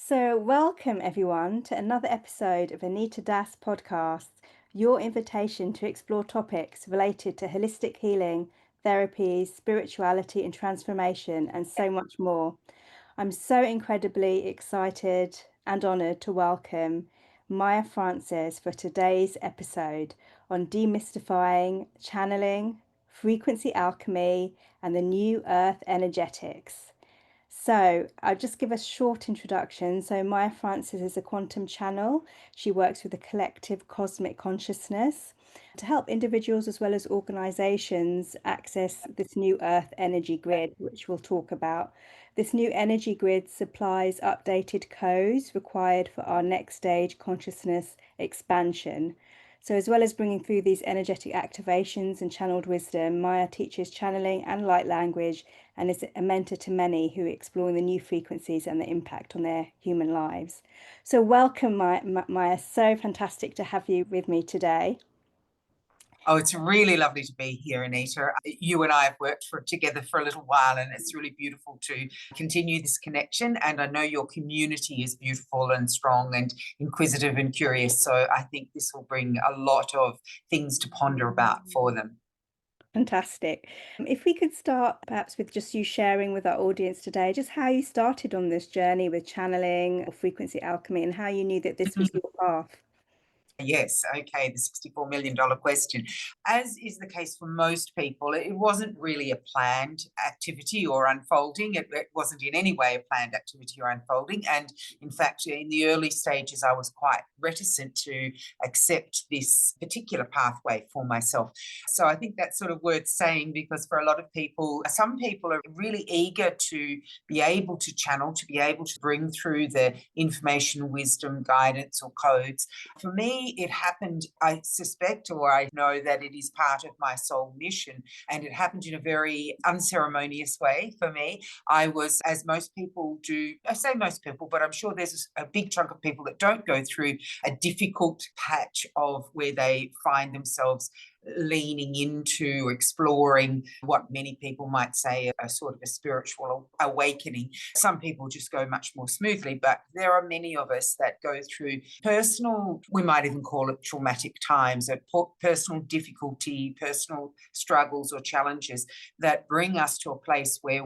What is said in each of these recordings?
So, welcome everyone to another episode of Anita Das podcast, your invitation to explore topics related to holistic healing, therapies, spirituality, and transformation, and so much more. I'm so incredibly excited and honoured to welcome Maia Francis for today's episode on demystifying, channeling, frequency alchemy, and the new earth energetics. So, I'll just give a short introduction. So, Maia Francis is a quantum channel. She works with the collective cosmic consciousness to help individuals as well as organizations access this new earth energy grid, which we'll talk about. This new energy grid supplies updated codes required for our next stage consciousness expansion. So, as well as bringing through these energetic activations and channeled wisdom, Maya teaches channeling and light language and is a mentor to many who are exploring the new frequencies and the impact on their human lives. So, welcome, Maya. So fantastic to have you with me today. Oh, it's really lovely to be here, Anita. You and I have worked together for a little while, and it's really beautiful to continue this connection. And I know your community is beautiful and strong and inquisitive and curious. So I think this will bring a lot of things to ponder about for them. Fantastic. If we could start perhaps with just you sharing with our audience today, just how you started on this journey with channeling or frequency alchemy and how you knew that this was your path. Yes, okay, the $64 million question. As is the case for most people, it wasn't really a planned activity or unfolding. It wasn't in any way a planned activity or unfolding. And in fact, in the early stages, I was quite reticent to accept this particular pathway for myself. So I think that's sort of worth saying, because for a lot of people, some people are really eager to be able to channel, to be able to bring through the information, wisdom, guidance, or codes. For me, it happened, I suspect, or I know that it is part of my soul mission, and it happened in a very unceremonious way for me. I was, as most people do, I say most people, but I'm sure there's a big chunk of people that don't go through a difficult patch of where they find themselves leaning into exploring what many people might say a sort of a spiritual awakening. Some people just go much more smoothly, but there are many of us that go through personal, we might even call it traumatic times, personal difficulty, personal struggles or challenges that bring us to a place where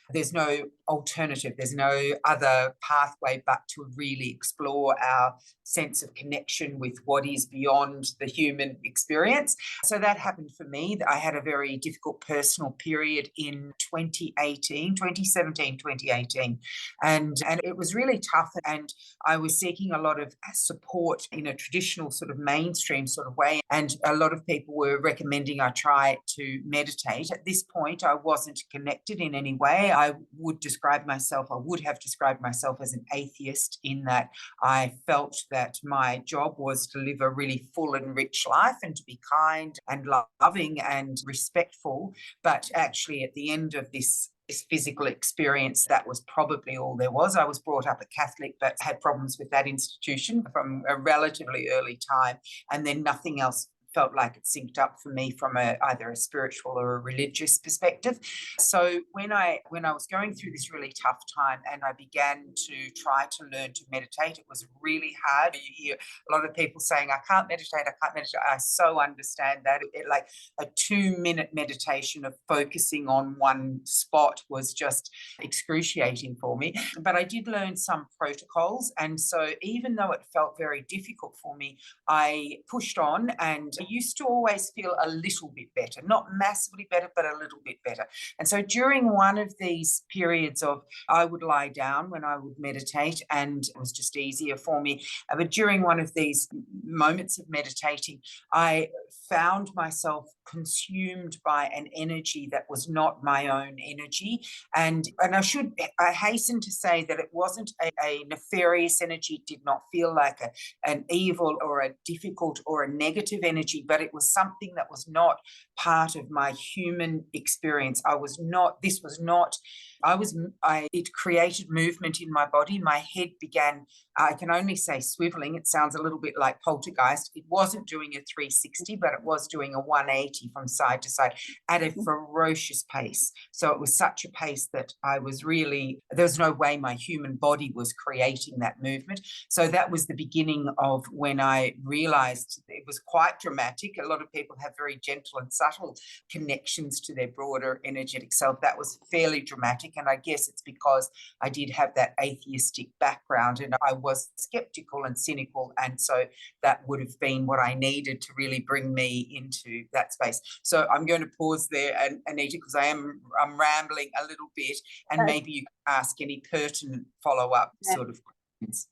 there's no alternative, there's no other pathway but to really explore our sense of connection with what is beyond the human experience. So that happened for me. I had a very difficult personal period in 2018, 2018. And it was really tough. And I was seeking a lot of support in a traditional sort of mainstream sort of way. And a lot of people were recommending I try to meditate. At this point, I wasn't connected in any way. I would have described myself as an atheist, in that I felt that my job was to live a really full and rich life and to be kind and loving and respectful. But actually, at the end of this physical experience, that was probably all there was. I was brought up a Catholic, but had problems with that institution from a relatively early time, and then nothing else felt like it synced up for me from either a spiritual or a religious perspective. So when I was going through this really tough time and I began to try to learn to meditate, it was really hard. You hear a lot of people saying, I can't meditate. I so understand that. Like a 2-minute meditation of focusing on one spot was just excruciating for me. But I did learn some protocols. And so even though it felt very difficult for me, I pushed on, and I used to always feel a little bit better, not massively better, but a little bit better. And so during one of these periods I would lie down when I would meditate, and it was just easier for me. But during one of these moments of meditating, I found myself consumed by an energy that was not my own energy. And I hasten to say that it wasn't a nefarious energy. It did not feel like an evil or a difficult or a negative energy, but it was something that was not part of my human experience. it created movement in my body. My head began, I can only say swiveling. It sounds a little bit like poltergeist. It wasn't doing a 360, but it was doing a 180 from side to side at a ferocious pace. So it was such a pace that there was no way my human body was creating that movement. So that was the beginning of when I realized it was quite dramatic. A lot of people have very gentle and subtle connections to their broader energetic self. That was fairly dramatic. And I guess it's because I did have that atheistic background and I was skeptical and cynical. And so that would have been what I needed to really bring me into that space. So I'm going to pause there, Anita, because I'm rambling a little bit, and maybe you can ask any pertinent follow-up sort of questions.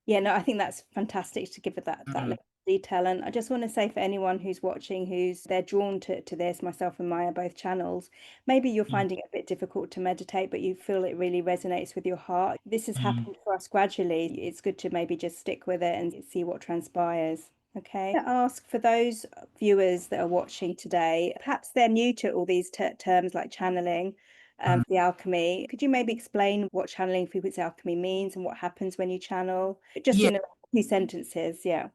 Yeah, no, I think that's fantastic to give it that level of detail. And I just want to say, for anyone who's watching, they're drawn to this, myself and Maia, both channels, maybe you're finding it a bit difficult to meditate, but you feel it really resonates with your heart. This has happened for us gradually. It's good to maybe just stick with it and see what transpires. Okay. I ask, for those viewers that are watching today, perhaps they're new to all these terms like channeling, the alchemy. Could you maybe explain what channeling frequency alchemy means and what happens when you channel? Just in a few sentences, yeah.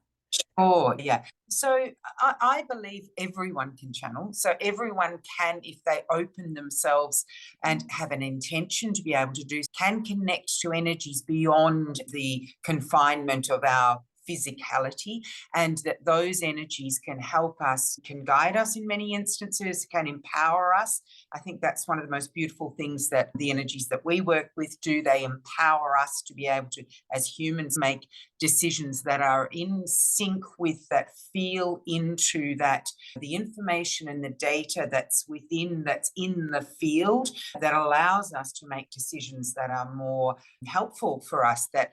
Oh, yeah. So I believe everyone can channel. So everyone can, if they open themselves and have an intention to be able to do, can connect to energies beyond the confinement of our physicality, and that those energies can help us, can guide us in many instances, can empower us. I think that's one of the most beautiful things that the energies that we work with do. They empower us to be able to, as humans, make decisions that are in sync with that, feel into that, the information and the data that's in the field, that allows us to make decisions that are more helpful for us, that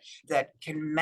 can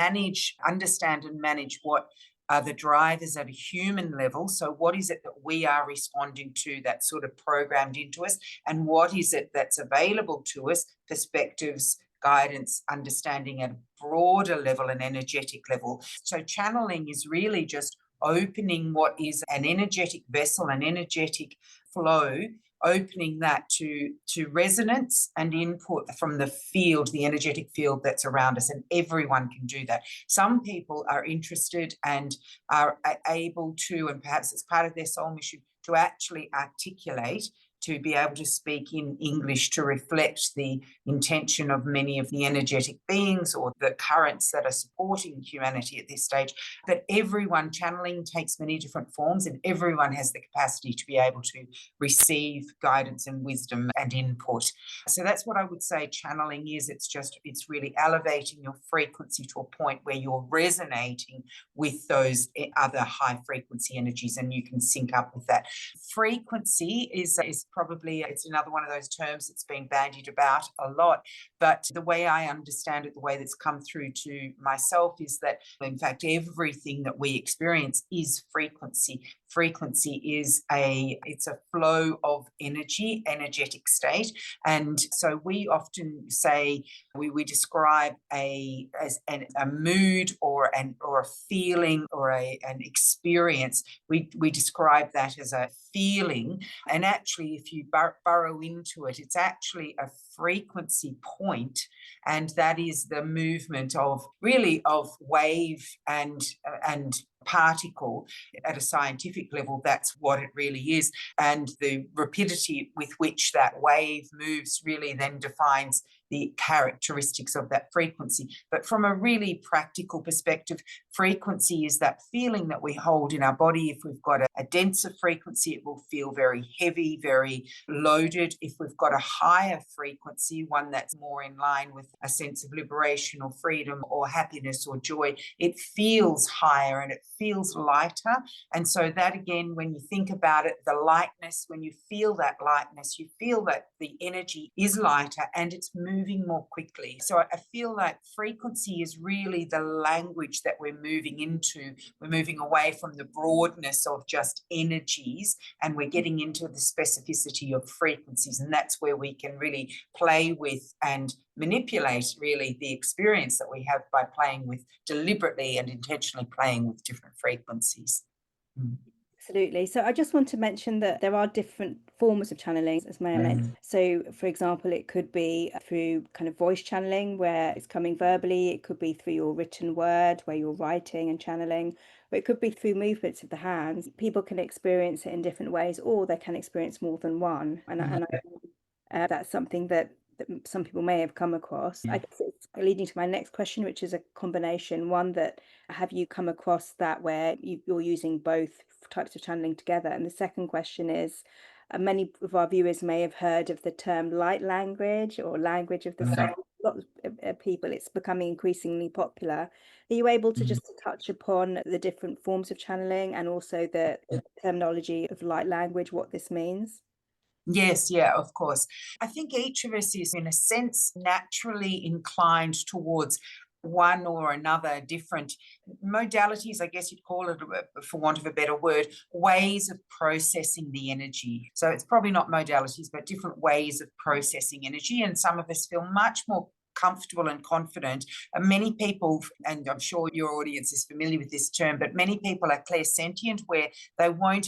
understand and manage what are the drivers at a human level. So what is it that we are responding to that's sort of programmed into us, and what is it that's available to us, perspectives, guidance, understanding at a broader level, an energetic level. So channeling is really just opening what is an energetic vessel, an energetic flow, opening that to resonance and input from the field, the energetic field that's around us, and everyone can do that. Some people are interested and are able to, and perhaps it's part of their soul mission, to actually articulate, to be able to speak in English to reflect the intention of many of the energetic beings or the currents that are supporting humanity at this stage. But everyone, channeling takes many different forms, and everyone has the capacity to be able to receive guidance and wisdom and input. So that's what I would say channeling is. It's really elevating your frequency to a point where you're resonating with those other high frequency energies, and you can sync up with that. Frequency is probably, it's another one of those terms that's been bandied about a lot, but the way I understand it, the way that's come through to myself, is that in fact everything that we experience is frequency. Frequency is it's a flow of energy, energetic state. And so we often say, we describe as a mood or a feeling or an experience. We describe that as a feeling, and actually if you burrow into it, it's actually a frequency point, and that is the movement of wave and particle at a scientific level. That's what it really is, and the rapidity with which that wave moves really then defines the characteristics of that frequency. But from a really practical perspective, frequency is that feeling that we hold in our body. If we've got a denser frequency, it will feel very heavy, very loaded. If we've got a higher frequency, one that's more in line with a sense of liberation or freedom or happiness or joy, it feels higher and it feels lighter. And so that, again, when you think about it, the lightness, when you feel that lightness, you feel that the energy is lighter and it's moving more quickly. So I feel like frequency is really the language that we're moving into. We're moving away from the broadness of just energies, and we're getting into the specificity of frequencies. And that's where we can really play with and manipulate really the experience that we have by playing with, deliberately and intentionally playing with different frequencies. Absolutely. So I just want to mention that there are different forms of channeling, as Maya mentioned. So, for example, it could be through kind of voice channeling where it's coming verbally. It could be through your written word where you're writing and channeling, or it could be through movements of the hands. People can experience it in different ways, or they can experience more than one. That's something that some people may have come across. I guess it's leading to my next question, which is a combination. One, that have you come across that where you're using both types of channeling together? And the second question is, many of our viewers may have heard of the term light language or language of the soul. Lots of people, it's becoming increasingly popular. Are you able to just touch upon the different forms of channeling and also the terminology of light language, what this means? Yes, yeah, of course. I think each of us is, in a sense, naturally inclined towards one or another different modalities, I guess you'd call it, for want of a better word, ways of processing the energy. So it's probably not modalities, but different ways of processing energy. And some of us feel much more comfortable and confident. And many people, and I'm sure your audience is familiar with this term, but many people are clairsentient, where they won't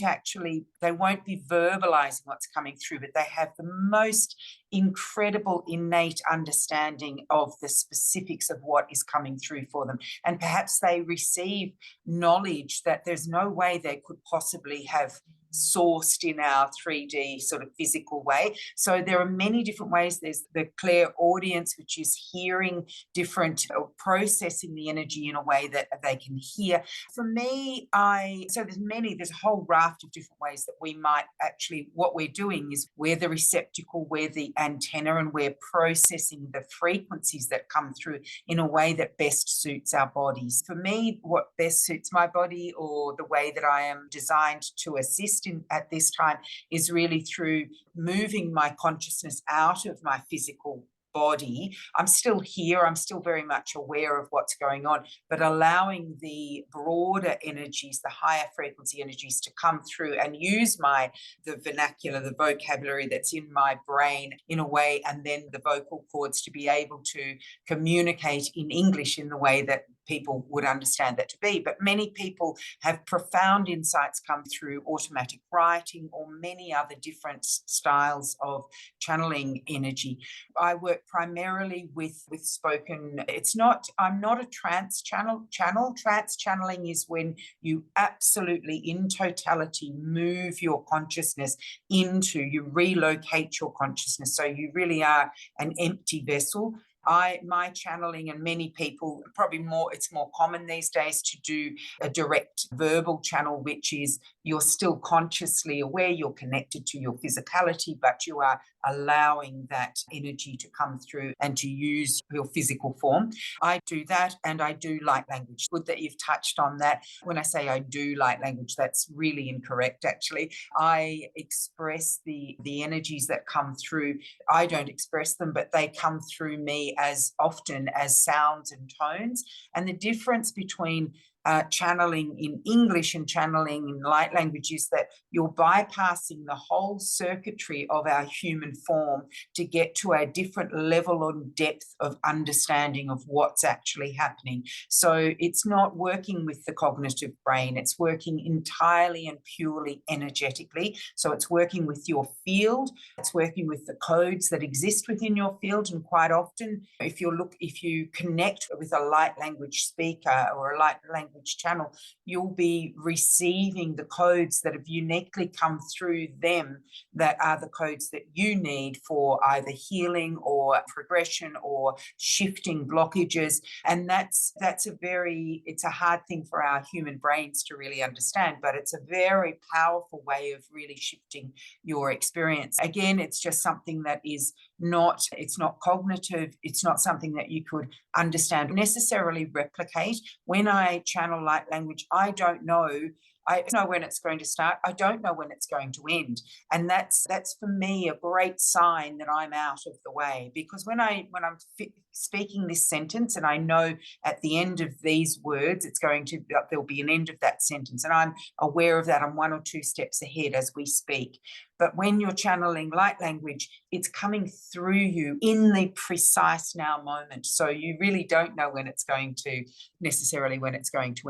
be verbalizing what's coming through, but they have the most incredible innate understanding of the specifics of what is coming through for them. And perhaps they receive knowledge that there's no way they could possibly have sourced in our 3D sort of physical way. So there are many different ways. There's the clairaudience, which is hearing different or processing the energy in a way that they can hear. For me, there's a whole raft of different ways that we might actually, what we're doing is we're the receptacle, we're the antenna, and we're processing the frequencies that come through in a way that best suits our bodies. For me, what best suits my body, or the way that I am designed to assist in at this time, is really through moving my consciousness out of my physical body. I'm still here, I'm still very much aware of what's going on, but allowing the broader energies, the higher frequency energies, to come through and use the vernacular, the vocabulary that's in my brain in a way, and then the vocal cords to be able to communicate in English in the way that people would understand that to be. But many people have profound insights come through automatic writing or many other different styles of channeling energy. I work primarily with spoken. I'm not a trance channel. Trance channeling is when you absolutely in totality move your consciousness you relocate your consciousness. So you really are an empty vessel. My channeling, and many people, it's more common these days to do a direct verbal channel, which is you're still consciously aware, you're connected to your physicality, but you are allowing that energy to come through and to use your physical form. I do that, and I do light language. Good that you've touched on that. When I say I do light language, that's really incorrect, actually. I express the energies that come through. I don't express them, but they come through me as often as sounds and tones. And the difference between channeling in English and channeling in light language is that you're bypassing the whole circuitry of our human form to get to a different level and depth of understanding of what's actually happening. So it's not working with the cognitive brain, it's working entirely and purely energetically. So it's working with your field, it's working with the codes that exist within your field. And quite often, if you connect with a light language speaker or a light language channel, you'll be receiving the codes that have uniquely come through them, that are the codes that you need for either healing or progression or shifting blockages. And it's a hard thing for our human brains to really understand, but it's a very powerful way of really shifting your experience. Again, it's just something that it's not cognitive. It's not something that you could understand, necessarily replicate. When I channel light language, I don't know when it's going to start. I don't know when it's going to end. And that's for me a great sign that I'm out of the way, because when I'm speaking this sentence, and I know at the end of these words, there'll be an end of that sentence. And I'm aware of that. I'm 1 or 2 steps ahead as we speak. But when you're channeling light language, it's coming through you in the precise now moment. So you really don't know when it's going to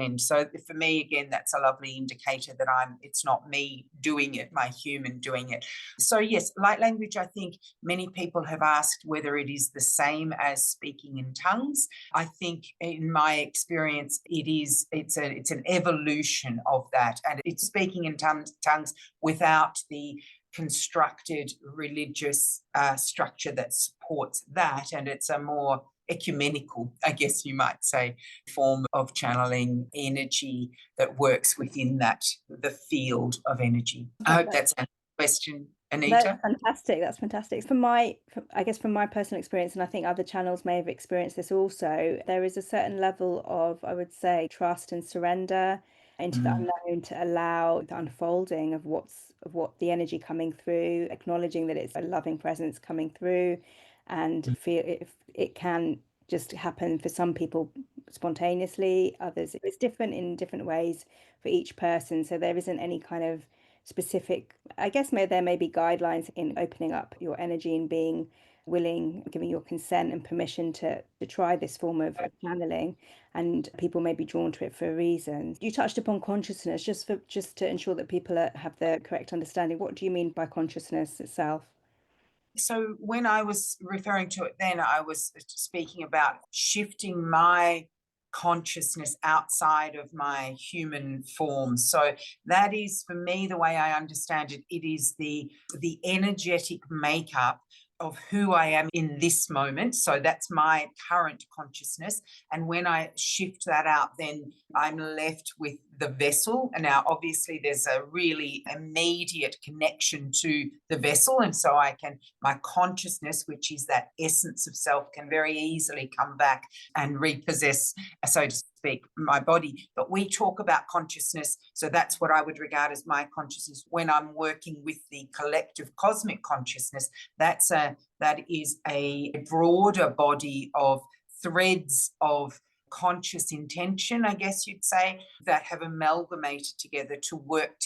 end. So for me, again, that's a lovely indicator that it's not me doing it, my human doing it. So yes, light language, I think many people have asked whether it is the same as speaking in tongues. I think in my experience, it's an evolution of that. And it's speaking in tongues without the constructed religious structure that supports that. And it's a more ecumenical, I guess you might say, form of channeling energy that works within the field of energy. I hope that's a question, Anita. That's fantastic. From my personal experience, and I think other channels may have experienced this also, there is a certain level of, I would say, trust and surrender into the unknown to allow the unfolding of what the energy coming through, acknowledging that it's a loving presence coming through, and feel it can just happen for some people spontaneously, others it's different in different ways for each person. So there isn't any kind of specific, I guess there may be guidelines in opening up your energy and being willing, giving your consent and permission to try this form of channeling, and people may be drawn to it for a reason. You touched upon consciousness, just to ensure that people have the correct understanding. What do you mean by consciousness itself? So when I was referring to it then, I was speaking about shifting my consciousness outside of my human form. So that is, for me, the way I understand it, it is the energetic makeup of who I am in this moment. So that's my current consciousness. And when I shift that out, then I'm left with the vessel. And now, obviously, there's a really immediate connection to the vessel. And so my consciousness, which is that essence of self, can very easily come back and repossess, so to speak, my body. But we talk about consciousness. So that's what I would regard as my consciousness. When I'm working with the collective cosmic consciousness, that is a broader body of threads of conscious intention, I guess you'd say, that have amalgamated together to work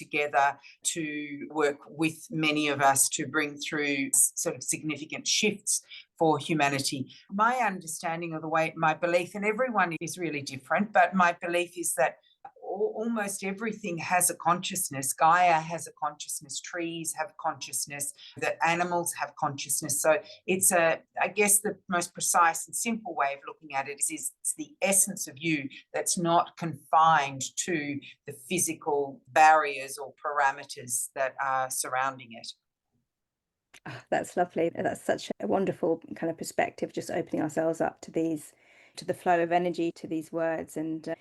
with many of us to bring through sort of significant shifts for humanity. My understanding of my belief, and everyone is really different, but my belief is that almost everything has a consciousness. Gaia has a consciousness, trees have consciousness, that animals have consciousness. So I guess the most precise and simple way of looking at it is it's the essence of you that's not confined to the physical barriers or parameters that are surrounding it. Oh, that's lovely. That's such a wonderful kind of perspective, just opening ourselves up to the flow of energy, to these words, and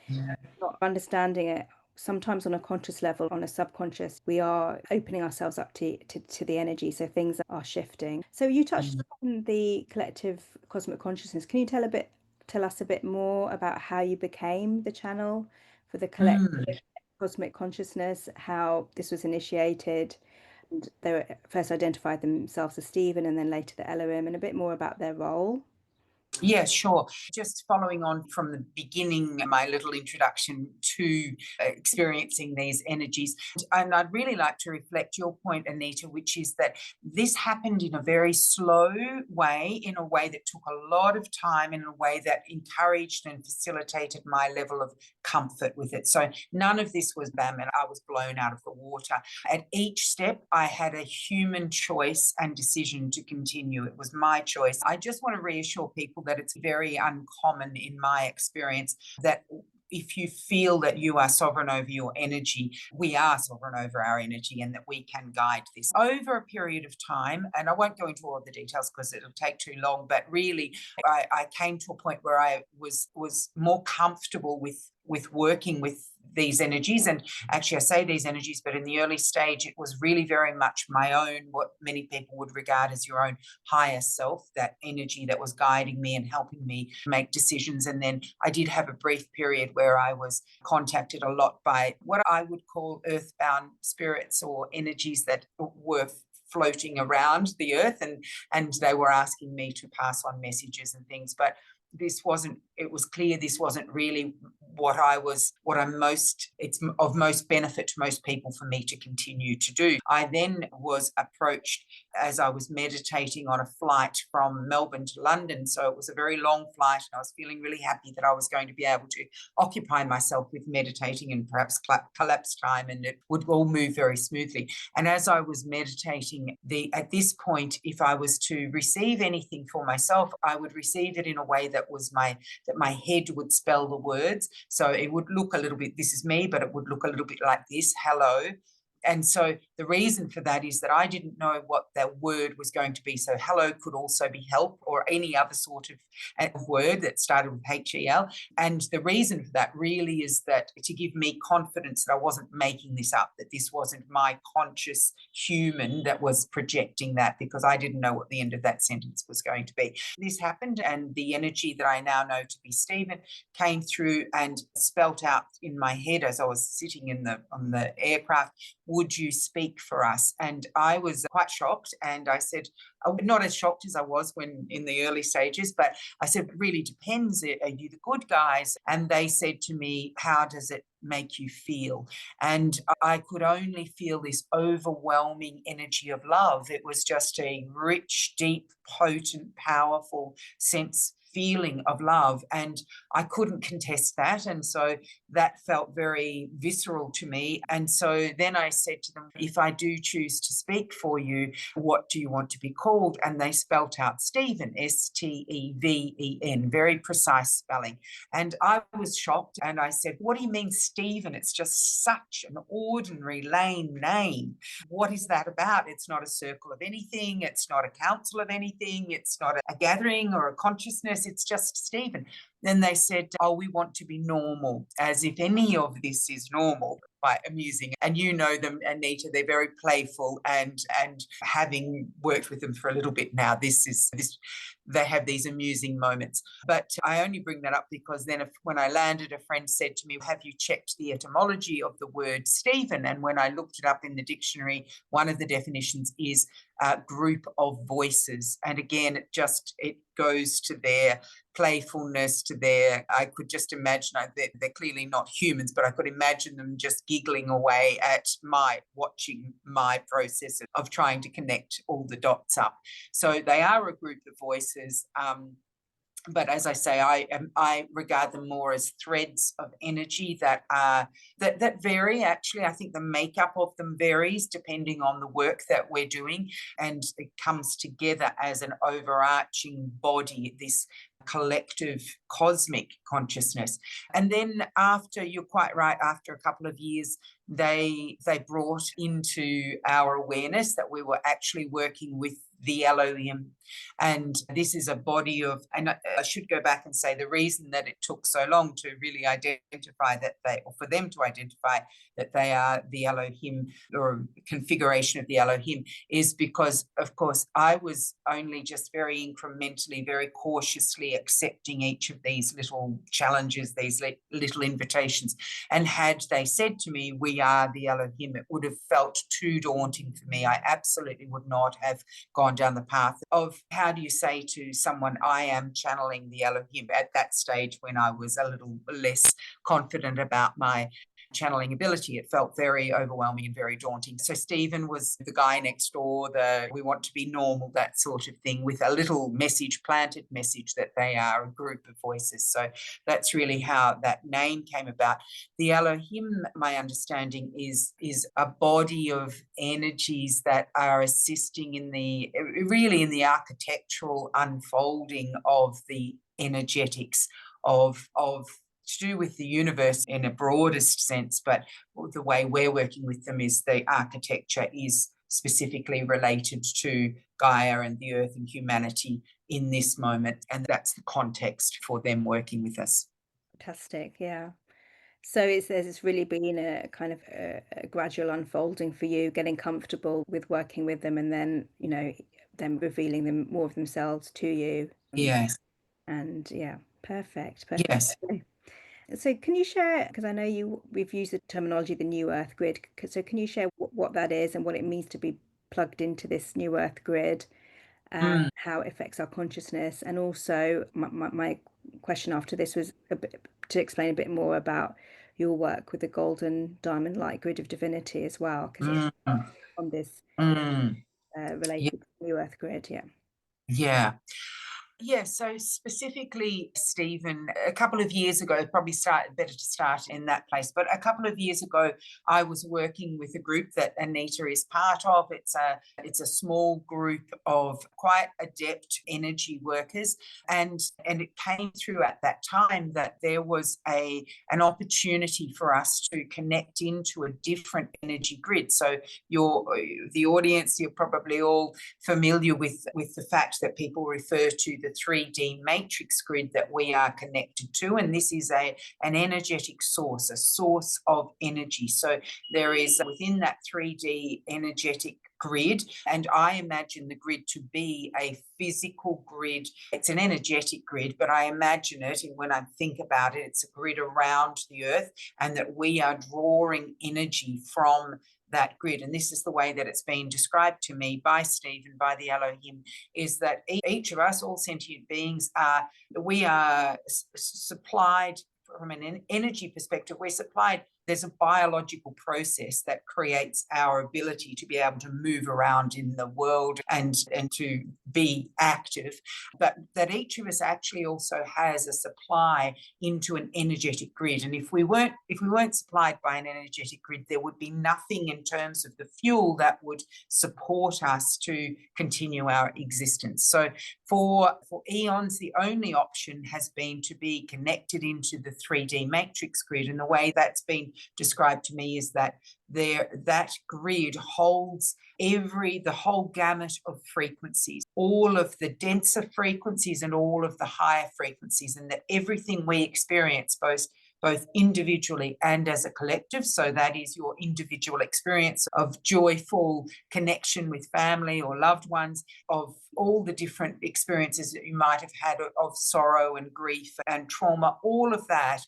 not understanding it sometimes on a conscious level, on a subconscious, we are opening ourselves up to the energy, so things are shifting. So you touched on the collective cosmic consciousness. Can you tell us a bit more about how you became the channel for the collective cosmic consciousness, how this was initiated, and they were first identified themselves as Stephen and then later the Elohim, and a bit more about their role? Yeah, sure. Just following on from the beginning, my little introduction to experiencing these energies. And I'd really like to reflect your point, Anita, which is that this happened in a very slow way, in a way that took a lot of time, in a way that encouraged and facilitated my level of comfort with it. So none of this was bam, and I was blown out of the water. At each step, I had a human choice and decision to continue. It was my choice. I just want to reassure people that it's very uncommon in my experience that if you feel that you are sovereign over your energy, we are sovereign over our energy, and that we can guide this over a period of time. And I won't go into all of the details because it'll take too long, but really I came to a point where I was more comfortable with working with these energies. And actually I say these energies, but in the early stage, it was really very much my own, what many people would regard as your own higher self, that energy that was guiding me and helping me make decisions. And then I did have a brief period where I was contacted a lot by what I would call earthbound spirits, or energies that were floating around the earth, and they were asking me to pass on messages and things. But it was clear this wasn't really it's of most benefit to most people for me to continue to do. I then was approached as I was meditating on a flight from Melbourne to London. So it was a very long flight, and I was feeling really happy that I was going to be able to occupy myself with meditating and perhaps collapse time, and it would all move very smoothly. And as I was meditating, at this point, if I was to receive anything for myself, I would receive it in a way that my head would spell the words. So it would look a little bit, this is me, but it would look a little bit like this, hello. And so the reason for that is that I didn't know what that word was going to be. So hello could also be help, or any other sort of word that started with HEL. And the reason for that really is that to give me confidence that I wasn't making this up, that this wasn't my conscious human that was projecting that, because I didn't know what the end of that sentence was going to be. This happened, and the energy that I now know to be Stephen came through and spelt out in my head as I was sitting on the aircraft, would you speak for us? And I was quite shocked, and I said, not as shocked as I was when in the early stages, but I said, it really depends. Are you the good guys? And they said to me, how does it make you feel? And I could only feel this overwhelming energy of love. It was just a rich, deep, potent, powerful feeling of love, and I couldn't contest that. And so that felt very visceral to me. And so then I said to them, if I do choose to speak for you, what do you want to be called? And they spelt out Stephen, Steven, very precise spelling. And I was shocked, and I said, what do you mean Stephen? It's just such an ordinary lame name. What is that about? It's not a circle of anything. It's not a council of anything. It's not a gathering or a consciousness. It's just Stephen. Then they said, oh, we want to be normal, as if any of this is normal. Quite amusing. And you know them, Anita, they're very playful, and having worked with them for a little bit now, they have these amusing moments. But I only bring that up because then when I landed, a friend said to me, have you checked the etymology of the word Stephen? And when I looked it up in the dictionary, one of the definitions is a group of voices. And again, it goes to their playfulness, I could just imagine, they're clearly not humans, but I could imagine them just giggling away at watching my process of trying to connect all the dots up. So they are a group of voices. But as I say, I regard them more as threads of energy that vary. Actually, I think the makeup of them varies depending on the work that we're doing, and it comes together as an overarching body, this collective cosmic consciousness. And then you're quite right, after a couple of years, they brought into our awareness that we were actually working with the Elohim. And this is a body of, and I should go back and say the reason that it took so long to really identify for them to identify that they are the Elohim, or configuration of the Elohim, is because, of course, I was only just very incrementally, very cautiously accepting each of these little challenges, these little invitations. And had they said to me, we are the Elohim, it would have felt too daunting for me. I absolutely would not have gone down the path of, how do you say to someone, I am channeling the Elohim, at that stage when I was a little less confident about my channeling ability. It felt very overwhelming and very daunting. So Stephen was the guy next door, we want to be normal, that sort of thing, with a little planted message that they are a group of voices. So that's really how that name came about. The Elohim, my understanding, is a body of energies that are assisting in the architectural unfolding of the energetics of to do with the universe in a broadest sense, but the way we're working with them is the architecture is specifically related to Gaia and the earth and humanity in this moment, and that's the context for them working with us. Fantastic, yeah. So it's really been a kind of a gradual unfolding for you, getting comfortable with working with them, and then, them revealing more of themselves to you. Yes. And yeah, perfect. Yes. So can you share, because I know we've used the terminology, the New Earth Grid. So can you share what that is and what it means to be plugged into this New Earth Grid, how it affects our consciousness, and also my question after this was to explain a bit more about your work with the golden diamond light grid of divinity as well, because it's on this related to the New Earth grid. Yeah, so specifically, Stephen, a couple of years ago, probably better to start in that place, but a couple of years ago, I was working with a group that Anita is part of. It's a small group of quite adept energy workers, and it came through at that time that there was an opportunity for us to connect into a different energy grid. So the audience, you're probably all familiar with the fact that people refer to the 3D matrix grid that we are connected to, and this is an energetic source, a source of energy. So there is within that 3D energetic grid, and I imagine the grid to be a physical grid. It's an energetic grid, but I imagine it, and when I think about it, it's a grid around the earth, and that we are drawing energy from that grid. And this is the way that it's been described to me by Stephen, by the Elohim, is that each of us, all sentient beings, we are supplied from an energy perspective. We're supplied, there's a biological process that creates our ability to be able to move around in the world and to be active, but that each of us actually also has a supply into an energetic grid. And if we weren't supplied by an energetic grid, there would be nothing in terms of the fuel that would support us to continue our existence. So for eons, the only option has been to be connected into the 3D matrix grid, and the way that's been described to me is that that grid holds the whole gamut of frequencies, all of the denser frequencies and all of the higher frequencies, and that everything we experience both individually and as a collective, so that is your individual experience of joyful connection with family or loved ones, of all the different experiences that you might have had of sorrow and grief and trauma, all of that.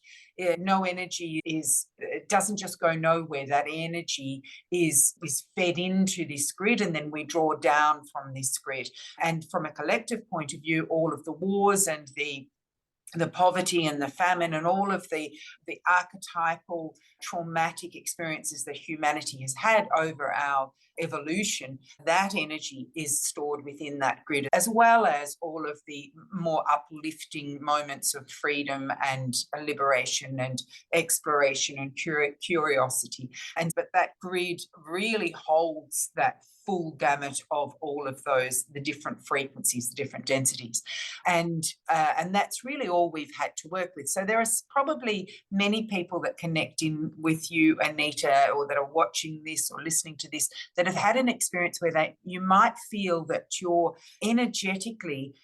No energy it doesn't just go nowhere. That energy is fed into this grid, and then we draw down from this grid. And from a collective point of view, all of the wars and the poverty and the famine and all of the archetypal traumatic experiences that humanity has had over our evolution, that energy is stored within that grid, as well as all of the more uplifting moments of freedom and liberation and exploration and curiosity. But that grid really holds that full gamut of all of those, the different frequencies, the different densities. And that's really all we've had to work with. So there are probably many people that connect in with you, Anita, or that are watching this or listening to this, that have had an experience where you might feel that you're energetically,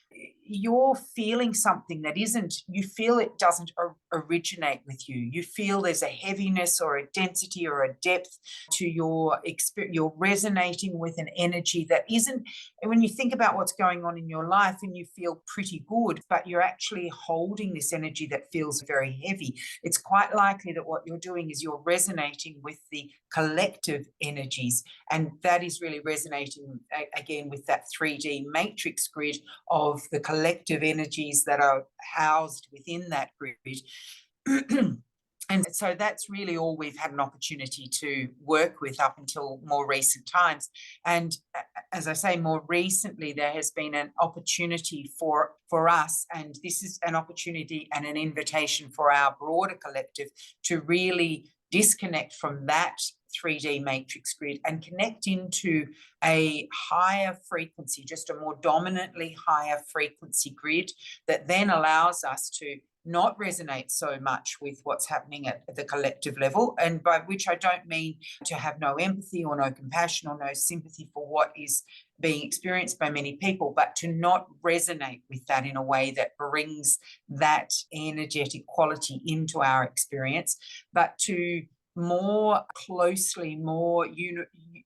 you're feeling something that you feel it doesn't originate with you. You feel there's a heaviness or a density or a depth to your experience. You're resonating with an energy that isn't, when you think about what's going on in your life and you feel pretty good, but you're actually holding this energy that feels very heavy. It's quite likely that what you're doing is you're resonating with the collective energies, and that is really resonating again with that 3D matrix grid of the collective energies that are housed within that grid. And so that's really all we've had an opportunity to work with up until more recent times. And as I say, more recently, there has been an opportunity for us, and this is an opportunity and an invitation for our broader collective to really disconnect from that 3D matrix grid and connect into a higher frequency, just a more dominantly higher frequency grid that then allows us to not resonate so much with what's happening at the collective level, and by which I don't mean to have no empathy or no compassion or no sympathy for what is being experienced by many people, but to not resonate with that in a way that brings that energetic quality into our experience, but to more closely, more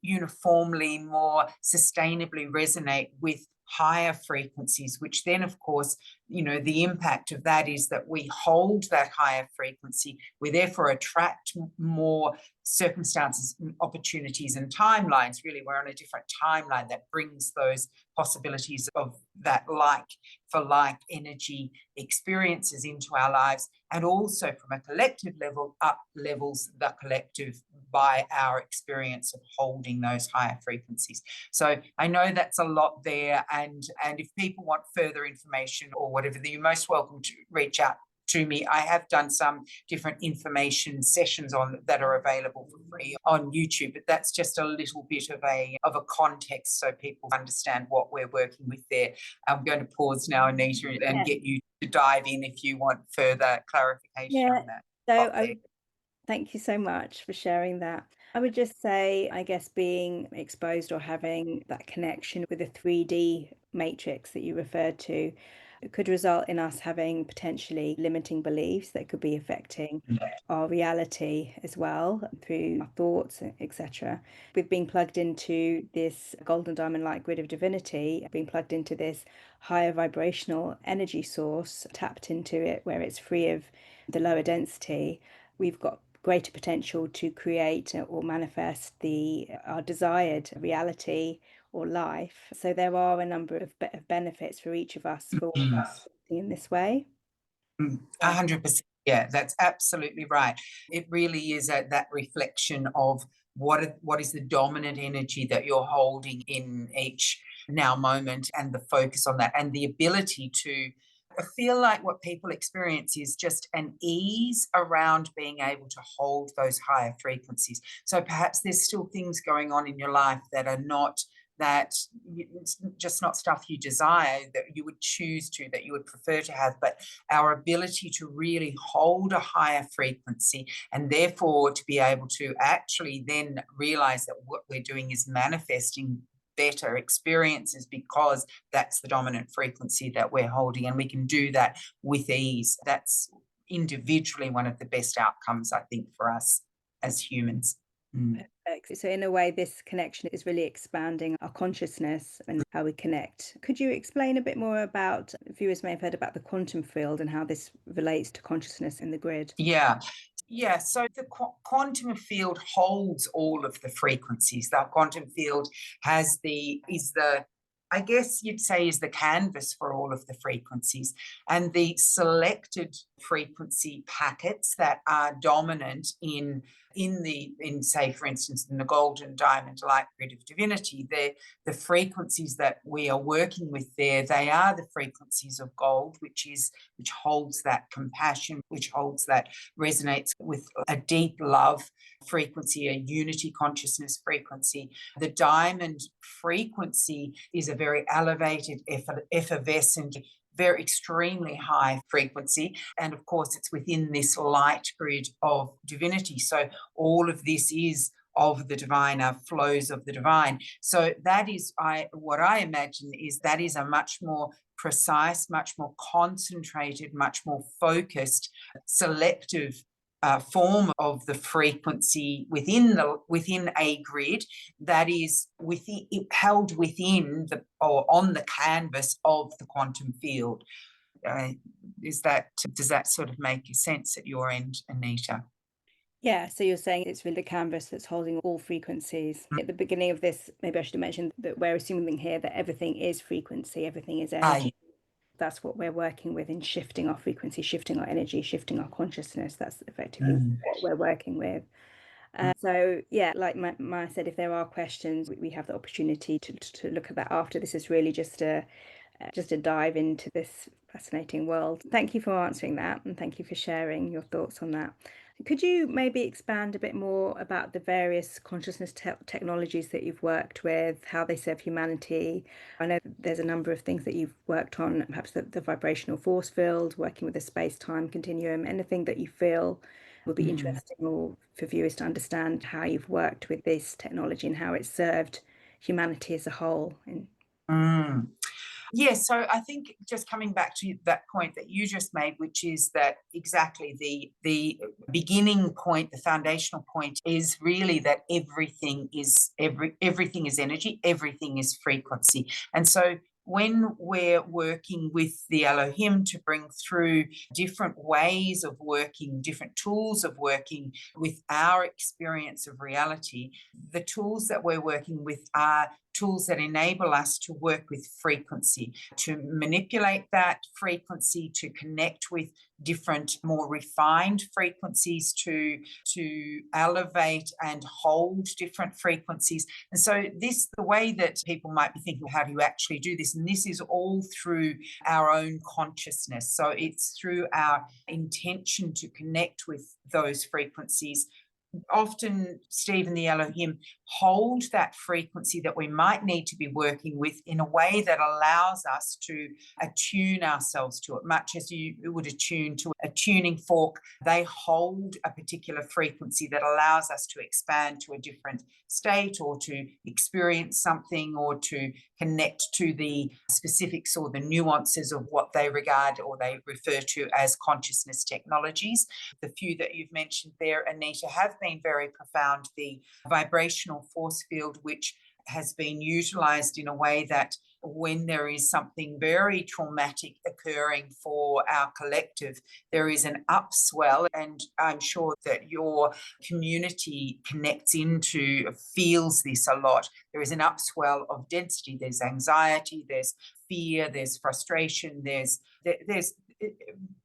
uniformly, more sustainably resonate with higher frequencies, which then, of course, the impact of that is that we hold that higher frequency. We therefore attract more circumstances, opportunities, and timelines. Really, we're on a different timeline that brings those possibilities of that like for like energy experiences into our lives, and also from a collective level up levels the collective by our experience of holding those higher frequencies. So I know that's a lot there, and if people want further information or whatever, you're most welcome to reach out to me. I have done some different information sessions on that are available for free on YouTube, but that's just a little bit of a context so people understand what we're working with there. I'm going to pause now, Anita, and get you to dive in if you want further clarification on that. So thank you so much for sharing that. I would just say, I guess, being exposed or having that connection with the 3D matrix that you referred to, it could result in us having potentially limiting beliefs that could be affecting our reality as well through our thoughts, etc. With being plugged into this golden diamond light grid of divinity, being plugged into this higher vibrational energy source, tapped into it where it's free of the lower density, we've got greater potential to create or manifest our desired reality or life. So there are a number of benefits for each of us for in this way. 100%. Yeah, that's absolutely right. It really is that reflection of what is the dominant energy that you're holding in each now moment, and the focus on that, and the ability to, I feel like what people experience is just an ease around being able to hold those higher frequencies. So perhaps there's still things going on in your life that are not, it's just not stuff you desire, that you would choose to, that you would prefer to have, but our ability to really hold a higher frequency, and therefore to be able to actually then realize that what we're doing is manifesting better experiences because that's the dominant frequency that we're holding, and we can do that with ease. That's individually one of the best outcomes, I think, for us as humans. Perfect. So in a way, this connection is really expanding our consciousness and how we connect. Could you explain a bit more about, viewers may have heard about the quantum field and how this relates to consciousness in the grid? Yeah, so the quantum field holds all of the frequencies. The quantum field is the, I guess you'd say, is the canvas for all of the frequencies, and the selected frequency packets that are dominant in say, for instance, in the golden diamond light grid of divinity, the frequencies that we are working with there, they are the frequencies of gold, which holds that compassion, which holds that, resonates with a deep love frequency, a unity consciousness frequency. The diamond frequency is a very elevated, effervescent, very extremely high frequency, and of course it's within this light grid of divinity, so all of this is of the divine, our flows of the divine. So that is, what I imagine is that is a much more precise, much more concentrated, much more focused, selective form of the frequency within a grid that is held within or on the canvas of the quantum field. Does that sort of make sense at your end, Anita? Yeah, so you're saying it's really the canvas that's holding all frequencies. At the beginning of this, maybe I should have mentioned that we're assuming here that everything is frequency, everything is energy. That's what we're working with in shifting our frequency, shifting our energy, shifting our consciousness. That's effectively what we're working with. So yeah, like Maia said, if there are questions, we have the opportunity to look at that after. This is really just a dive into this fascinating world. Thank you for answering that, and thank you for sharing your thoughts on that. Could you maybe expand a bit more about the various consciousness technologies that you've worked with, how they serve humanity? I know there's a number of things that you've worked on, perhaps the vibrational force field, working with the space-time continuum, anything that you feel would be interesting or for viewers to understand how you've worked with this technology and how it's served humanity as a whole. Yeah, so I think just coming back to that point that you just made, which is that exactly the beginning point, the foundational point is really that everything is energy, everything is frequency. And so when we're working with the Elohim to bring through different ways of working, different tools of working with our experience of reality, the tools that we're working with are tools that enable us to work with frequency, to manipulate that frequency, to connect with different, more refined frequencies, to elevate and hold different frequencies. And so the way that people might be thinking, how do you actually do this? And this is all through our own consciousness. So it's through our intention to connect with those frequencies. Often Steve and the Elohim hold that frequency that we might need to be working with in a way that allows us to attune ourselves to it, much as you would attune to a tuning fork. They hold a particular frequency that allows us to expand to a different state, or to experience something, or to connect to the specifics or the nuances of what they regard or they refer to as consciousness technologies. The few that you've mentioned there, Anita, have been very profound. The vibrational force field, which has been utilized in a way that when there is something very traumatic occurring for our collective, there is an upswell, and I'm sure that your community connects into, feels this a lot. There is an upswell of density. There's anxiety, there's fear, there's frustration, there's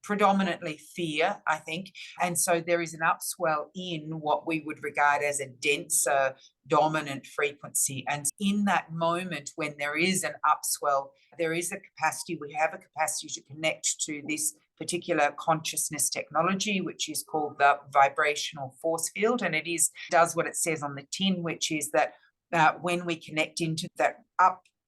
predominantly fear, I think. And so there is an upswell in what we would regard as a denser, dominant frequency. And in that moment, when there is an upswell, there is a capacity, we have a capacity to connect to this particular consciousness technology, which is called the vibrational force field. And does what it says on the tin, which is that when we connect into that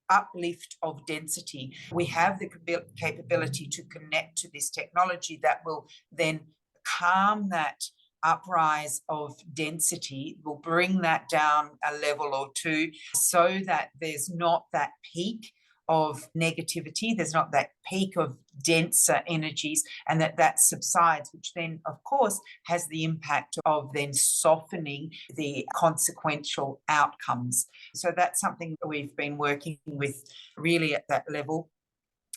uplift of density, we have the capability to connect to this technology that will then calm that uprise of density, will bring that down a level or two, so that there's not that peak of negativity, there's not that peak of denser energies, and that subsides, which then of course has the impact of then softening the consequential outcomes. So that's something that we've been working with really at that level.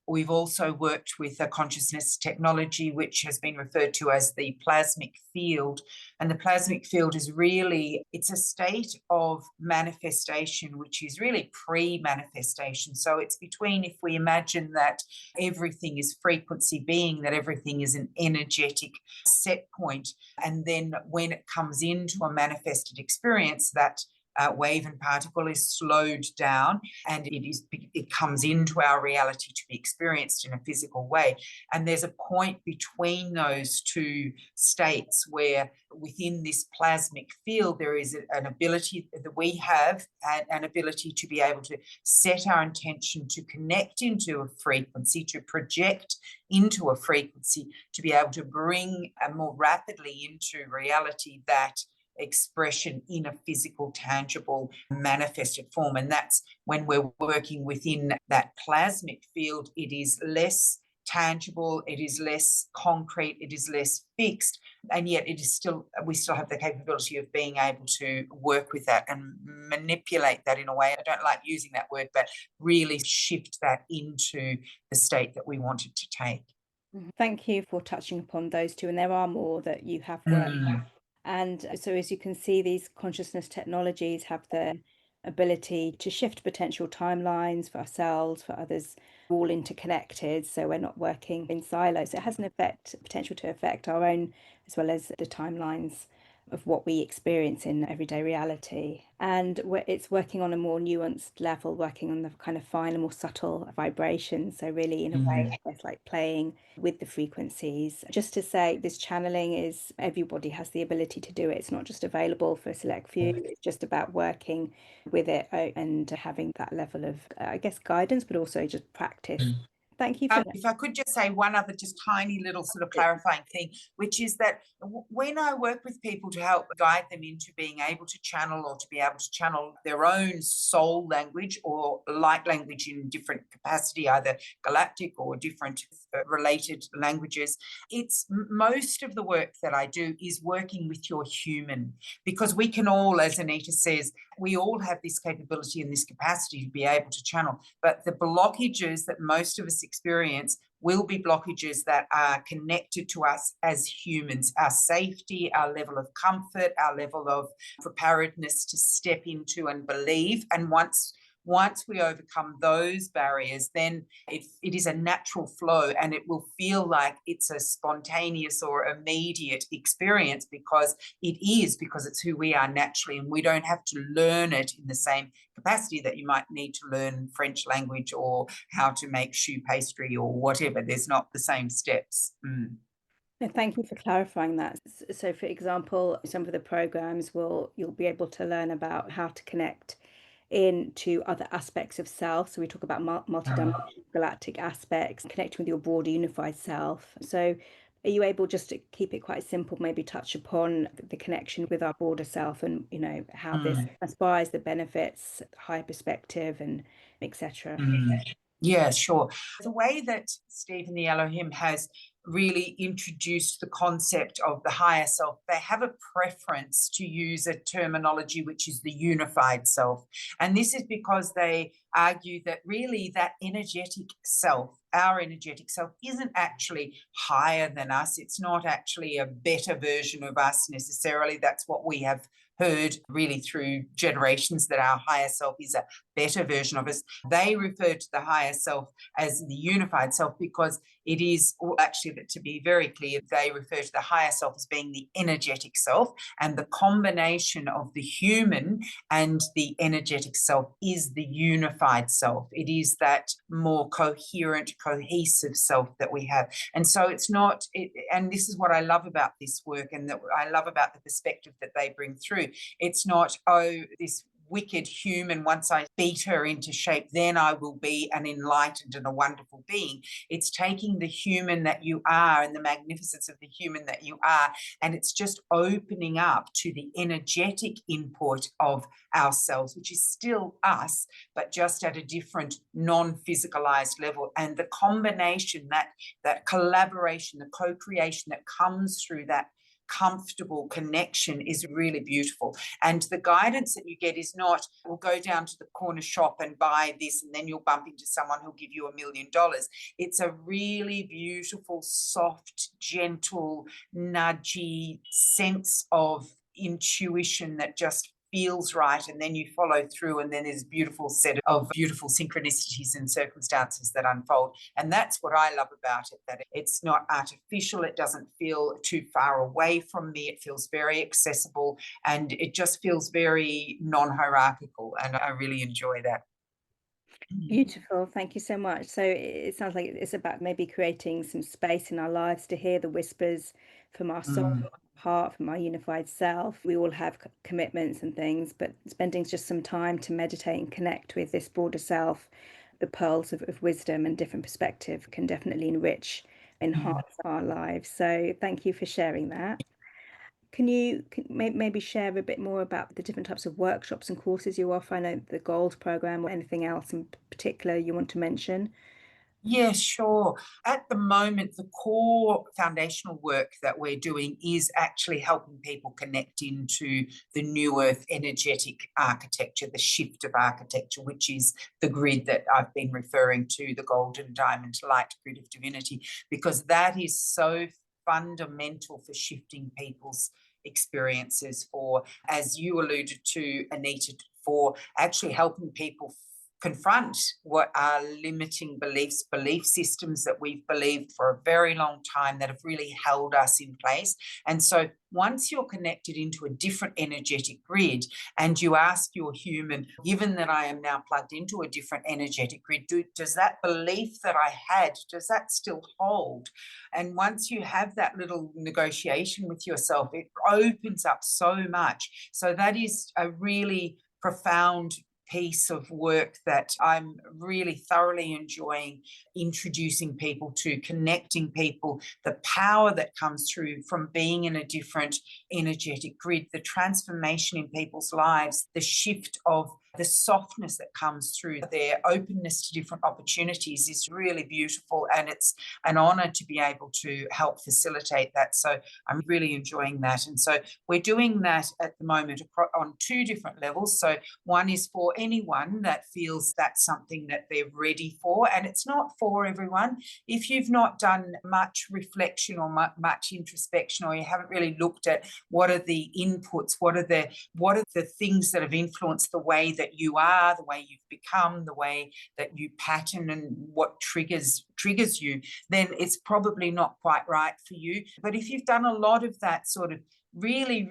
We've also worked with a consciousness technology which has been referred to as the plasmic field. And the plasmic field is really, it's a state of manifestation which is really pre-manifestation. So it's between, if we imagine that everything is frequency being, that everything is an energetic set point, and then when it comes into a manifested experience, that wave and particle is slowed down, and it comes into our reality to be experienced in a physical way. And there's a point between those two states where within this plasmic field there is an ability that we have, an ability to be able to set our intention to connect into a frequency, to project into a frequency, to be able to bring more rapidly into reality that expression in a physical, tangible, manifested form. And that's when we're working within that plasmic field, it is less tangible, it is less concrete, it is less fixed, and yet we still have the capability of being able to work with that and manipulate that in a way. I don't like using that word, but really shift that into the state that we want it to take. Thank you for touching upon those two, and there are more that you have worked with. And so, as you can see, these consciousness technologies have the ability to shift potential timelines for ourselves, for others, all interconnected. So we're not working in silos. It has potential to affect our own, as well as the timelines of what we experience in everyday reality. And it's working on a more nuanced level, working on the kind of finer, more subtle vibrations. So really, in a way, it's like playing with the frequencies. Just to say, this channeling is, everybody has the ability to do it. It's not just available for a select few. It's just about working with it and having that level of, I guess, guidance, but also just practice. Thank you for that. If I could just say one other just tiny little sort of clarifying thing, which is that when I work with people to help guide them into being able to channel, or to be able to channel their own soul language or light language in different capacity, either galactic or different related languages. It's most of the work that I do is working with your human, because we can all, as Anita says, we all have this capability and this capacity to be able to channel, but the blockages that most of us experience will be blockages that are connected to us as humans, our safety, our level of comfort, our level of preparedness to step into and believe. And once we overcome those barriers, then it is a natural flow, and it will feel like it's a spontaneous or immediate experience, because it's who we are naturally, and we don't have to learn it in the same capacity that you might need to learn French language or how to make choux pastry or whatever. There's not the same steps. No, thank you for clarifying that. So, for example, some of the programs you'll be able to learn about how to connect into other aspects of self. So we talk about multi-dimensional galactic aspects, connecting with your broader unified self. So are you able just to keep it quite simple, maybe touch upon the connection with our broader self and, how this inspires the benefits, higher perspective, and etc.? Yeah, sure. The way that Stephen the Elohim has really introduced the concept of the higher self, they have a preference to use a terminology which is the unified self. And this is because they argue that really that energetic self, our energetic self, isn't actually higher than us. It's not actually a better version of us necessarily. That's what we have heard really through generations, that our higher self is a better version of us. They refer to the higher self as the unified self because it is, or actually, to be very clear, they refer to the higher self as being the energetic self, and the combination of the human and the energetic self is the unified self. It is that more coherent, cohesive self that we have. And so it's not, and this is what I love about this work, and that I love about the perspective that they bring through. It's not, oh, this wicked human, once I beat her into shape, then I will be an enlightened and a wonderful being. It's taking the human that you are and the magnificence of the human that you are, and it's just opening up to the energetic input of ourselves, which is still us, but just at a different non-physicalized level. And the combination, that collaboration, the co-creation that comes through that comfortable connection is really beautiful. And the guidance that you get is not, we'll go down to the corner shop and buy this, and then you'll bump into someone who'll give you $1 million. It's a really beautiful, soft, gentle, nudgy sense of intuition that just feels right, and then you follow through, and then there's a beautiful set of beautiful synchronicities and circumstances that unfold. And that's what I love about it, that it's not artificial, it doesn't feel too far away from me, it feels very accessible, and it just feels very non-hierarchical, and I really enjoy that. Beautiful. Thank you so much. So it sounds like it's about maybe creating some space in our lives to hear the whispers from our soul, heart, from our unified self. We all have commitments and things, but spending just some time to meditate and connect with this broader self, the pearls of wisdom and different perspective can definitely enhance our lives. So thank you for sharing that. Can you maybe share a bit more about the different types of workshops and courses you offer? I know the Gold program, or anything else in particular you want to mention? Yeah, sure. At the moment, the core foundational work that we're doing is actually helping people connect into the new earth energetic architecture, the shift of architecture, which is the grid that I've been referring to, the golden diamond light grid of divinity, because that is so fundamental for shifting people's experiences, for, as you alluded to, Anita, for actually helping people confront what are limiting belief systems that we've believed for a very long time that have really held us in place. And so once you're connected into a different energetic grid and you ask your human, given that I am now plugged into a different energetic grid, does that belief that I had, does that still hold? And once you have that little negotiation with yourself, it opens up so much. So that is a really profound piece of work that I'm really thoroughly enjoying introducing people to, connecting people, the power that comes through from being in a different energetic grid, the transformation in people's lives, the shift of the softness that comes through, their openness to different opportunities is really beautiful, and it's an honor to be able to help facilitate that. So I'm really enjoying that. And so we're doing that at the moment on two different levels. So one is for anyone that feels that's something that they're ready for, and it's not for everyone. If you've not done much reflection or much introspection, or you haven't really looked at what are the inputs, what are the things that have influenced the way that you are, the way you've become, the way that you pattern, and what triggers you, then it's probably not quite right for you. But if you've done a lot of that sort of really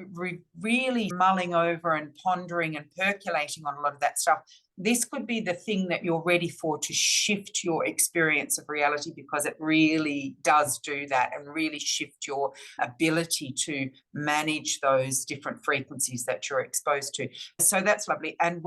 mulling over and pondering and percolating on a lot of that stuff, this could be the thing that you're ready for to shift your experience of reality, because it really does do that and really shift your ability to manage those different frequencies that you're exposed to. So that's lovely. And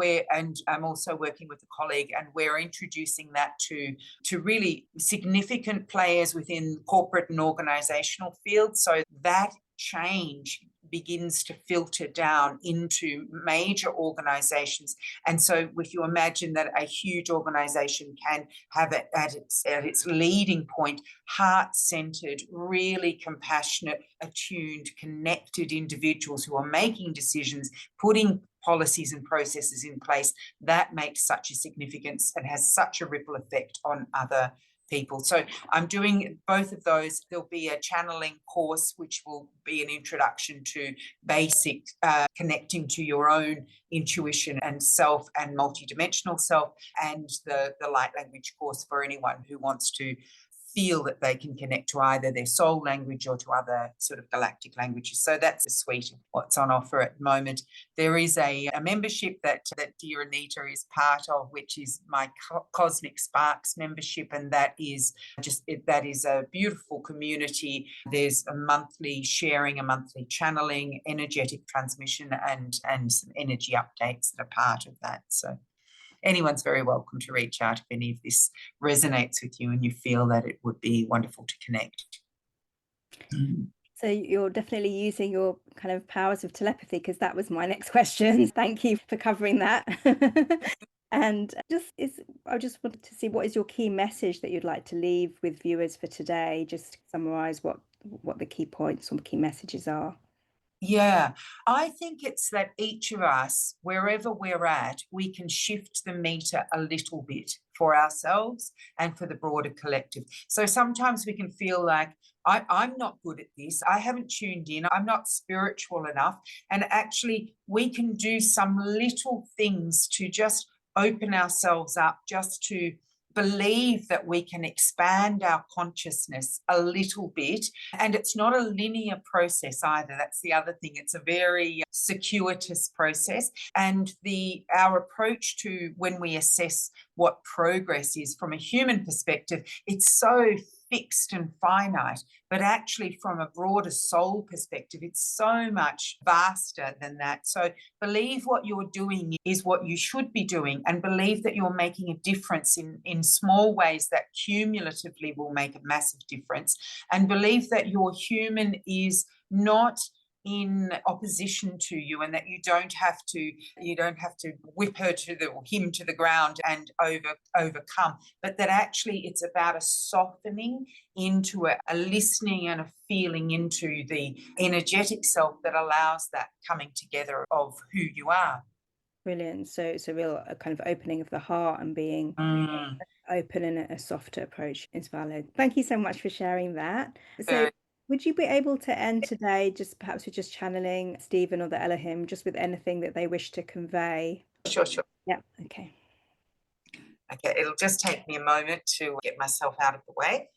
I'm also working with a colleague, and we're introducing that to really significant players within corporate and organizational fields. So that change begins to filter down into major organizations. And so if you imagine that a huge organization can have it at its leading point, heart-centered, really compassionate, attuned, connected individuals who are making decisions, putting policies and processes in place, that makes such a significance and has such a ripple effect on other people. So I'm doing both of those. There'll be a channeling course, which will be an introduction to basic connecting to your own intuition and self and multidimensional self, and the light language course for anyone who wants to feel that they can connect to either their soul language or to other sort of galactic languages. So that's a suite of what's on offer at the moment. There is a membership that dear Anita is part of, which is my Cosmic Sparks membership, and that is a beautiful community. There's a monthly sharing, a monthly channeling, energetic transmission, and some energy updates that are part of that. So anyone's very welcome to reach out if any of this resonates with you and you feel that it would be wonderful to connect. So you're definitely using your kind of powers of telepathy, because that was my next question. Thank you for covering that. And I just wanted to see, what is your key message that you'd like to leave with viewers for today? Just summarize what the key points or key messages are. Yeah, I think it's that each of us, wherever we're at, we can shift the meter a little bit for ourselves and for the broader collective. So sometimes we can feel like, I'm not good at this, I haven't tuned in, I'm not spiritual enough. And actually, we can do some little things to just open ourselves up, just to believe that we can expand our consciousness a little bit. And it's not a linear process either. That's the other thing. It's a very circuitous process. And our approach to when we assess what progress is from a human perspective, it's so fixed and finite, but actually from a broader soul perspective, it's so much vaster than that. So believe what you're doing is what you should be doing, and believe that you're making a difference in small ways that cumulatively will make a massive difference, and believe that your human is not in opposition to you, and that you don't have to whip her or him to the ground and overcome, but that actually it's about a softening into a listening and a feeling into the energetic self that allows that coming together of who you are. Brilliant. So it's a real kind of opening of the heart, and being open, and a softer approach is valid. Thank you so much for sharing that. So would you be able to end today just perhaps with just channeling Stephen or the Elohim, just with anything that they wish to convey? Sure. Yeah. Okay. It'll just take me a moment to get myself out of the way.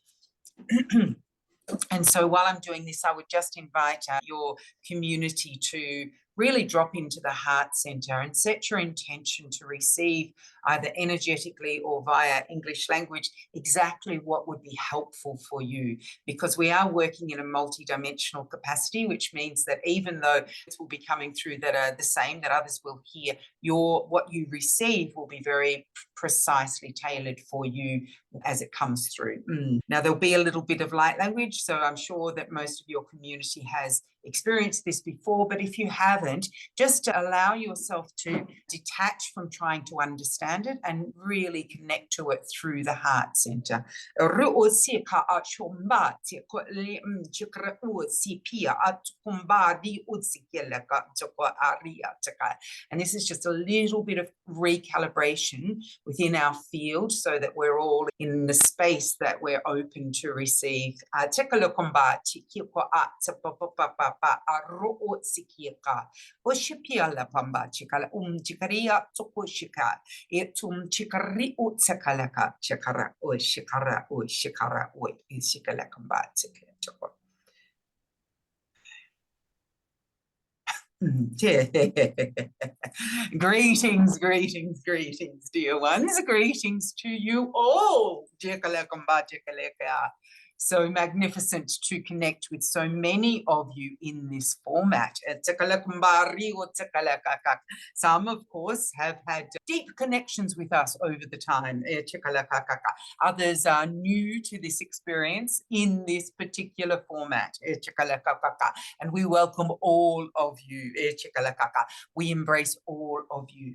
And so while I'm doing this, I would just invite your community to really drop into the heart center and set your intention to receive, either energetically or via English language, exactly what would be helpful for you. Because we are working in a multidimensional capacity, which means that even though it will be coming through that are the same, that others will hear, what you receive will be very precisely tailored for you as it comes through. Now, there'll be a little bit of light language, so I'm sure that most of your community has experienced this before, but if you haven't, just to allow yourself to detach from trying to understand it and really connect to it through the heart center. And this is just a little bit of recalibration within our field so that we're all in the space that we're open to receive. Greetings, greetings, greetings, dear ones. Greetings to you all. So magnificent to connect with so many of you in this format. Some, of course, have had deep connections with us over the time. Others are new to this experience in this particular format. And we welcome all of you. We embrace all of you.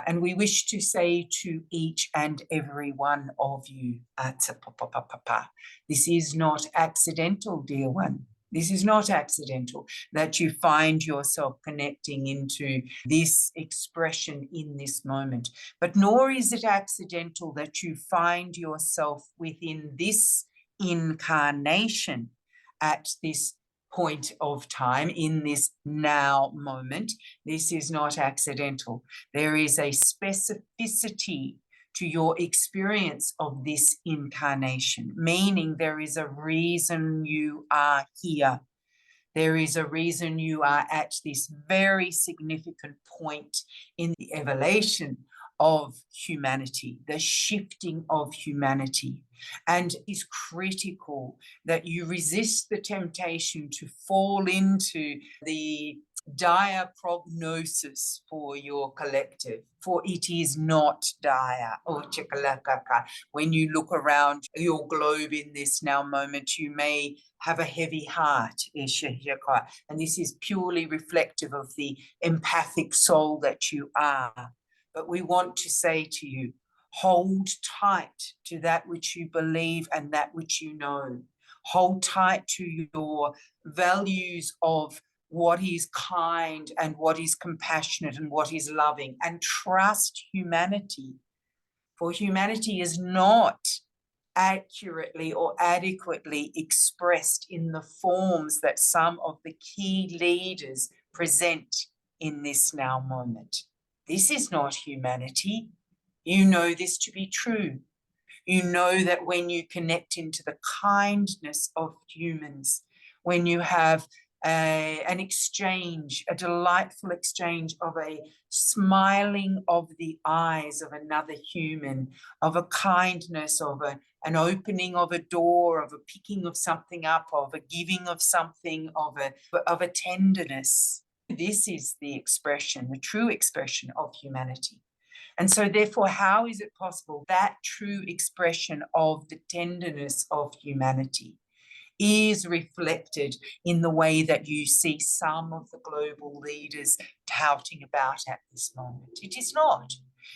And we wish to say to each and every one of you, this is not accidental, dear one. This is not accidental that you find yourself connecting into this expression in this moment, but nor is it accidental that you find yourself within this incarnation at this point of time, in this now moment. This is not accidental. There is a specificity to your experience of this incarnation, meaning there is a reason you are here. There is a reason you are at this very significant point in the evolution of humanity, the shifting of humanity. And it is critical that you resist the temptation to fall into the dire prognosis for your collective, for it is not dire. When you look around your globe in this now moment, you may have a heavy heart, and this is purely reflective of the empathic soul that you are. But we want to say to you, hold tight to that which you believe and that which you know. Hold tight to your values of what is kind and what is compassionate and what is loving, and trust humanity. For humanity is not accurately or adequately expressed in the forms that some of the key leaders present in this now moment. This is not humanity. You know this to be true. You know that when you connect into the kindness of humans, when you have an exchange, a delightful exchange of a smiling of the eyes of another human, of a kindness, of an opening of a door, of a picking of something up, of a giving of something, of a tenderness. This is the expression, the true expression of humanity. And so therefore, how is it possible that true expression of the tenderness of humanity is reflected in the way that you see some of the global leaders touting about at this moment? It is not.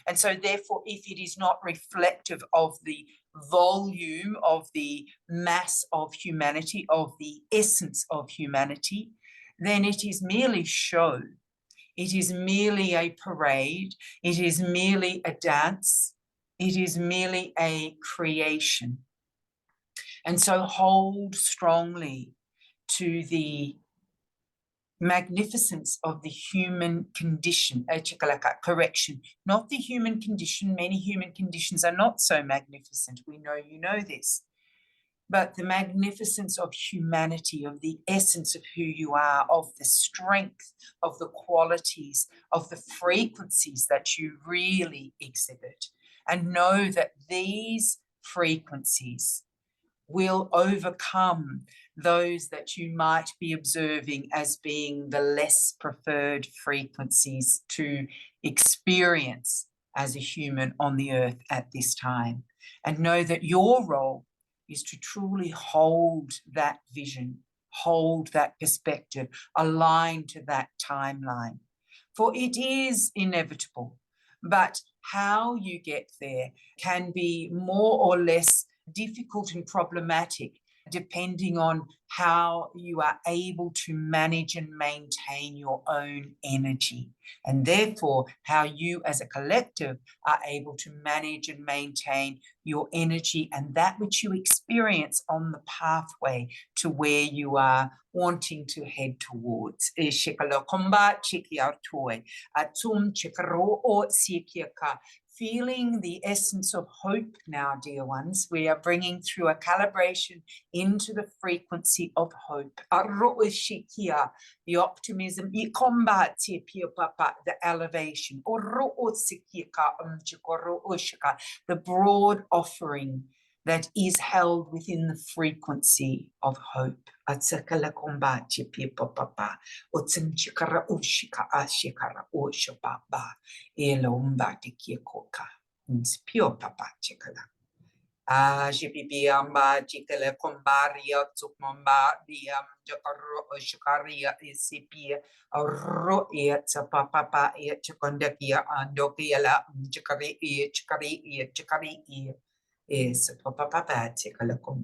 And so therefore, if it is not reflective of the volume, of the mass of humanity, of the essence of humanity, then it is merely show. It is merely a parade. It is merely a dance. It is merely a creation. And so hold strongly to the magnificence of the human condition, correction, not the human condition. Many human conditions are not so magnificent. We know you know this. But the magnificence of humanity, of the essence of who you are, of the strength, of the qualities, of the frequencies that you really exhibit. And know that these frequencies will overcome those that you might be observing as being the less preferred frequencies to experience as a human on the earth at this time. And know that your role is to truly hold that vision, hold that perspective, align to that timeline. For it is inevitable, but how you get there can be more or less difficult and problematic depending on how you are able to manage and maintain your own energy, and therefore how you as a collective are able to manage and maintain your energy and that which you experience on the pathway to where you are wanting to head towards. Feeling the essence of hope now, dear ones. We are bringing through a calibration into the frequency of hope. The optimism, the elevation, the broad offering that is held within the frequency of hope. Jibibiamba, Jikele Combaria, Tsukmamba, Diam, Jakaro, Shikaria, Isipia, Roia, Papa, Chakondakia, Andokiela, Chikari, Chikari, is Papa, Tikalakum.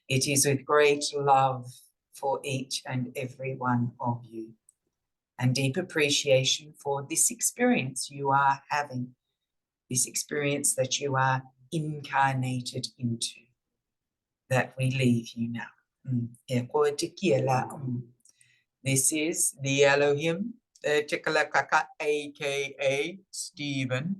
It is with great love for each and every one of you and deep appreciation for this experience you are having, this experience that you are incarnated into, that we leave you now. This is the Elohim, aka Stephen.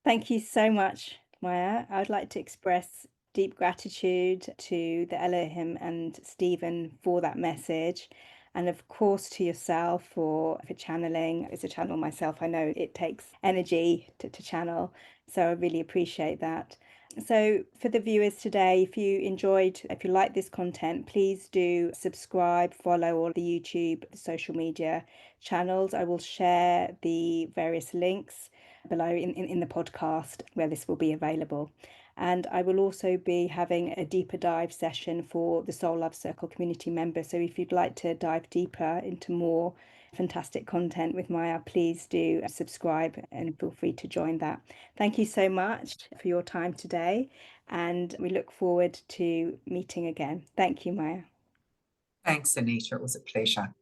Thank you so much, Maia. I would like to express deep gratitude to the Elohim and Stephen for that message. And of course to yourself for channeling. As a channel myself, I know it takes energy to channel. So I really appreciate that. So for the viewers today, if you like this content, please do subscribe, follow all the YouTube, the social media channels. I will share the various links below in the podcast where this will be available. And I will also be having a deeper dive session for the Soul Love Circle community members. So if you'd like to dive deeper into more fantastic content with Maia, please do subscribe and feel free to join that. Thank you so much for your time today, and we look forward to meeting again. Thank you, Maia. Thanks, Anita. It was a pleasure.